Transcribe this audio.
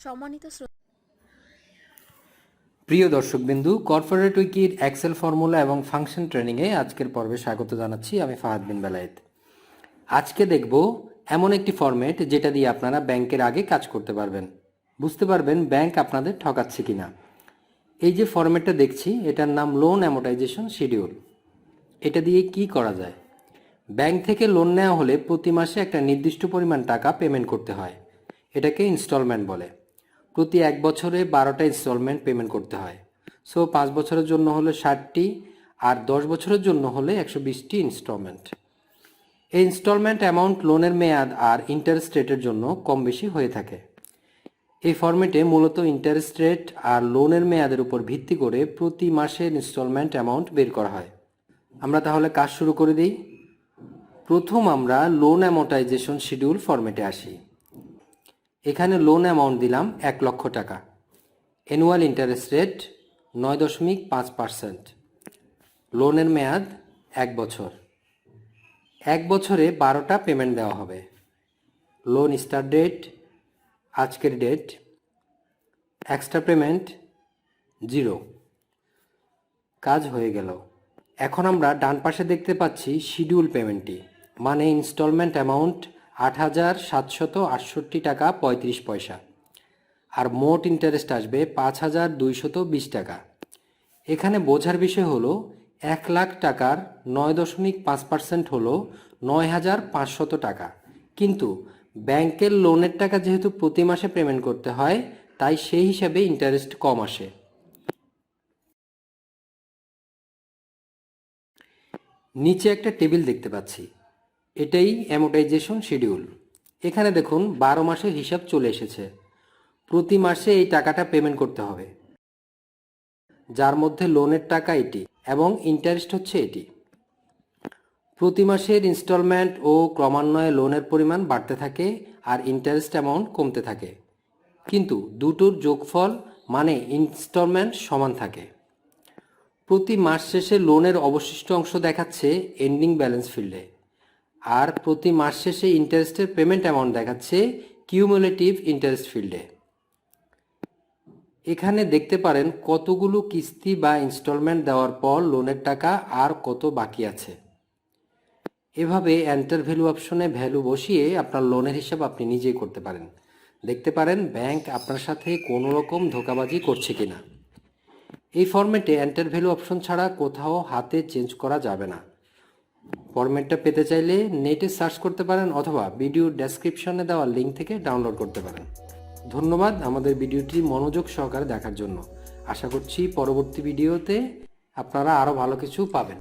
সম্মানিত প্রিয় দর্শকবিন্দু, corporate উইকির Excel formula এবং ফাংশন ট্রেনিংয়ে আজকের পর্বে স্বাগত জানাচ্ছি। আমি ফাহাদ বিন বেলায়েত। আজকে দেখব এমন একটি ফরম্যাট যেটা দিয়ে আপনারা ব্যাংকের আগে কাজ করতে পারবেন, বুঝতে পারবেন ব্যাংক আপনাদের ঠকাচ্ছে কিনা। এই যে ফরম্যাটটা দেখছি, এটার নাম লোন অ্যামোর্টাইজেশন শিডিউল। এটা দিয়ে কি করা যায়? ব্যাংক থেকে লোন নেওয়া হলে প্রতি মাসে একটা নির্দিষ্ট পরিমাণ টাকা পেমেন্ট করতে হয়। এটাকে ইনস্টলমেন্ট বলে। প্রতি 1 বছরে 12টা ইনস্টলমেন্ট পেমেন্ট করতে হয়। সো 5 বছরের জন্য হলে 60টি, আর 10 বছরের জন্য হলে 120টি ইনস্টলমেন্ট। এই ইনস্টলমেন্ট অ্যামাউন্ট লোনের মেয়াদ আর ইন্টারেস্ট রেটের জন্য কম বেশি হয়ে থাকে। এই ফরম্যাটে মূলত ইন্টারেস্ট রেট আর লোনের মেয়াদের উপর ভিত্তি করে প্রতি মাসের ইনস্টলমেন্ট অ্যামাউন্ট বের করা হয়। আমরা তাহলে কাজ শুরু করে দিই। প্রথম আমরা লোন অ্যামোর্টাইজেশন শিডিউল ফরম্যাটে আসি। এখানে লোন অ্যামাউন্ট দিলাম 1 লক্ষ টাকা। Annual interest rate 9.5%। লোনের মেয়াদ 1 বছর। 1 বছরে 12টা পেমেন্ট দেওয়া হবে। লোন স্টার্ট ডেট আজকের ডেট। Extra payment 0। কাজ হয়ে গেল। এখন আমরা ডান পাশে দেখতে পাচ্ছি শিডিউল পেমেন্টটি, মানে ইনস্টলমেন্ট অ্যামাউন্ট 8,768 টাকা 35 পয়সা, আর মোট ইন্টারেস্ট আসবে 5,220 টাকা। এখানে বোঝার বিষয় হলো 1 লাখ টাকার 9.5% হলো 9,500 টাকা। কিন্তু ব্যাংকের লোনের টাকা যেহেতু প্রতি মাসে পেমেন্ট করতে হয়, তাই সেই হিসাবে ইন্টারেস্ট কম আসে। নিচে একটা টেবিল দেখতে পাচ্ছি, এটাই অ্যামোর্টাইজেশন শিডিউল। এখানে দেখুন 12 মাসের হিসাব চলে এসেছে। প্রতি মাসে এই টাকাটা পেমেন্ট করতে হবে, যার মধ্যে লোনের টাকা এটি এবং ইন্টারেস্ট হচ্ছে এটি। প্রতি মাসের ইনস্টলমেন্ট ও ক্রমান্বয়ে লোনের পরিমাণ বাড়তে থাকে আর ইন্টারেস্ট অ্যামাউন্ট কমতে থাকে, কিন্তু দুটোর যোগফল মানে ইনস্টলমেন্ট সমান থাকে। প্রতি মাস শেষে লোনের অবশিষ্ট অংশ দেখাচ্ছে এন্ডিং ব্যালেন্স ফিল্ডে, আর প্রতি মাস শেষে ইন্টারেস্টের পেমেন্ট অ্যামাউন্ট দেখাচ্ছে কিউমুলেটিভ ইন্টারেস্ট ফিল্ডে। এখানে দেখতে পারেন কতগুলো কিস্তি বা ইনস্টলমেন্ট দেওয়ার পর লোনের টাকা আর কত বাকি আছে। এভাবে এন্টার ভ্যালু অপশনে ভ্যালু বসিয়ে আপনার লোনের হিসাব আপনি নিজেই করতে পারেন। দেখতে পারেন ব্যাংক আপনার সাথে কোনো রকম ধোঁকাবাজি করছে কিনা। এই ফরম্যাটে এন্টার ভ্যালু অপশন ছাড়া কোথাও হাতে চেঞ্জ করা যাবে না। ফরম্যাটটা পেতে চাইলে নেটে সার্চ করতে পারেন অথবা ভিডিও ডেসক্রিপশনে দেওয়া লিঙ্ক থেকে ডাউনলোড করতে পারেন। ধন্যবাদ আমাদের ভিডিওটি মনোযোগ সহকারে দেখার জন্য। আশা করছি পরবর্তী ভিডিওতে আপনারা আরও ভালো কিছু পাবেন।